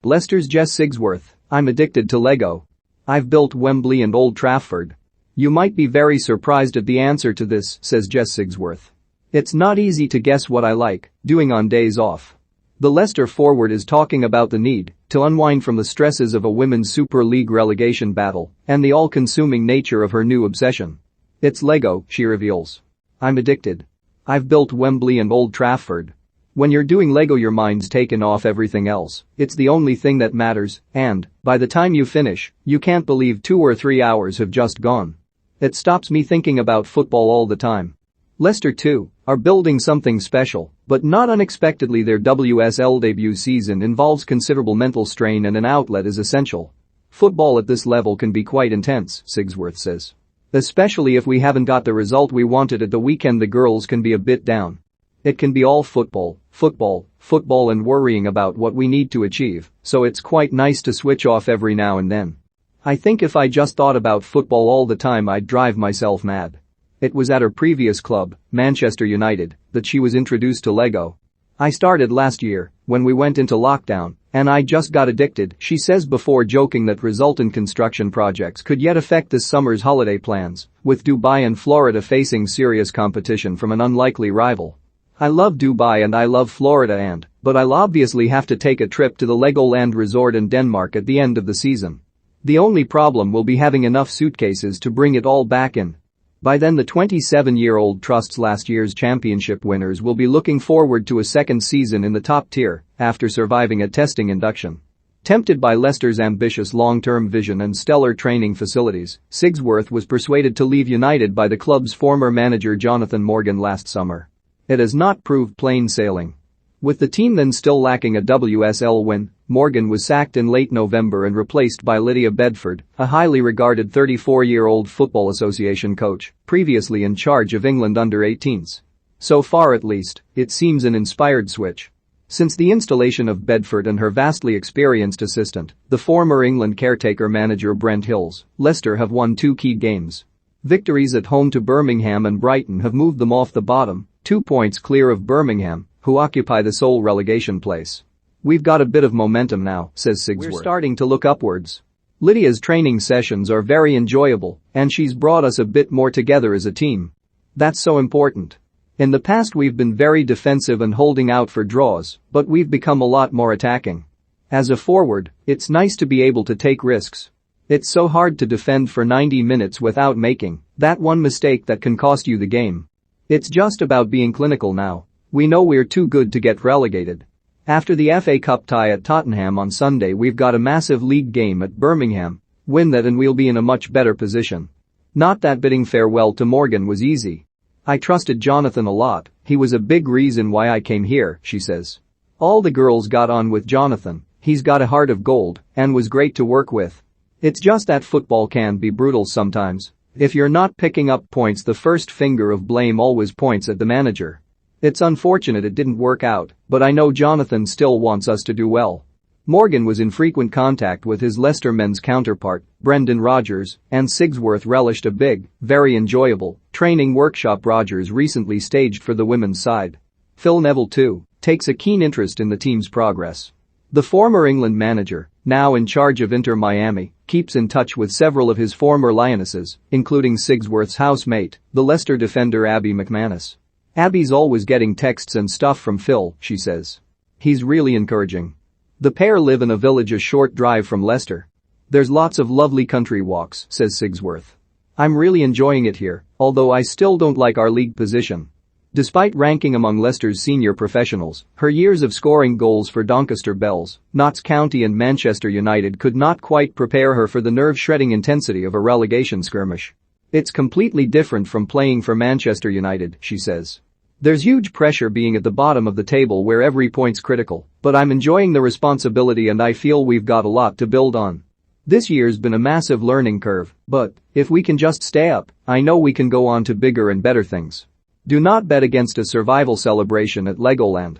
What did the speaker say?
Leicester's Jess Sigsworth, I'm addicted to Lego. I've built Wembley and Old Trafford. You might be very surprised at the answer to this, says Jess Sigsworth. It's not easy to guess what I like doing on days off. The Leicester forward is talking about the need to unwind from the stresses of a Women's Super League relegation battle and the all-consuming nature of her new obsession. It's Lego, she reveals. I'm addicted. I've built Wembley and Old Trafford. When you're doing Lego, your mind's taken off everything else. It's the only thing that matters, and by the time you finish, you can't believe 2 or 3 hours have just gone. It stops me thinking about football all the time. Leicester, too, are building something special, but not unexpectedly their WSL debut season involves considerable mental strain and an outlet is essential. Football at this level can be quite intense, Sigsworth says. Especially if we haven't got the result we wanted at the weekend, the girls can be a bit down. It can be all football, and worrying about what we need to achieve, so it's quite nice to switch off every now and then. I think if I just thought about football all the time, I'd drive myself mad. It was at her previous club, Manchester United, that she was introduced to Lego. I started last year, when we went into lockdown, and I just got addicted, she says, before joking that resultant construction projects could yet affect this summer's holiday plans, with Dubai and Florida facing serious competition from an unlikely rival. I love Dubai and I love Florida but I'll obviously have to take a trip to the Legoland resort in Denmark at the end of the season. The only problem will be having enough suitcases to bring it all back in. By then the 27-year-old trusts last year's championship winners will be looking forward to a second season in the top tier after surviving a testing induction. Tempted by Leicester's ambitious long-term vision and stellar training facilities, Sigsworth was persuaded to leave United by the club's former manager Jonathan Morgan last summer. It has not proved plain sailing. With the team then still lacking a WSL win, Morgan was sacked in late November and replaced by Lydia Bedford, a highly regarded 34-year-old Football Association coach, previously in charge of England under-18s. So far at least, it seems an inspired switch. Since the installation of Bedford and her vastly experienced assistant, the former England caretaker manager Brent Hills, Leicester have won 2 key games. Victories at home to Birmingham and Brighton have moved them off the bottom, 2 points clear of Birmingham, who occupy the sole relegation place. We've got a bit of momentum now, says Sigsworth. We're starting to look upwards. Lydia's training sessions are very enjoyable, and she's brought us a bit more together as a team. That's so important. In the past we've been very defensive and holding out for draws, but we've become a lot more attacking. As a forward, it's nice to be able to take risks. It's so hard to defend for 90 minutes without making that one mistake that can cost you the game. It's just about being clinical now. We know we're too good to get relegated. After the FA Cup tie at Tottenham on Sunday, we've got a massive league game at Birmingham. Win that and we'll be in a much better position. Not that bidding farewell to Morgan was easy. I trusted Jonathan a lot, he was a big reason why I came here, she says. All the girls got on with Jonathan, he's got a heart of gold and was great to work with. It's just that football can be brutal sometimes. If you're not picking up points, the first finger of blame always points at the manager. It's unfortunate it didn't work out, but I know Jonathan still wants us to do well. Morgan was in frequent contact with his Leicester men's counterpart, Brendan Rodgers, and Sigsworth relished a big, very enjoyable, training workshop Rodgers recently staged for the women's side. Phil Neville, too, takes a keen interest in the team's progress. The former England manager, now in charge of Inter Miami, keeps in touch with several of his former Lionesses, including Sigsworth's housemate, the Leicester defender Abby McManus. Abby's always getting texts and stuff from Phil, she says. He's really encouraging. The pair live in a village a short drive from Leicester. There's lots of lovely country walks, says Sigsworth. I'm really enjoying it here, although I still don't like our league position. Despite ranking among Leicester's senior professionals, her years of scoring goals for Doncaster Belles, Notts County and Manchester United could not quite prepare her for the nerve-shredding intensity of a relegation skirmish. It's completely different from playing for Manchester United, she says. There's huge pressure being at the bottom of the table where every point's critical, but I'm enjoying the responsibility and I feel we've got a lot to build on. This year's been a massive learning curve, but if we can just stay up, I know we can go on to bigger and better things. Do not bet against a survival celebration at Legoland.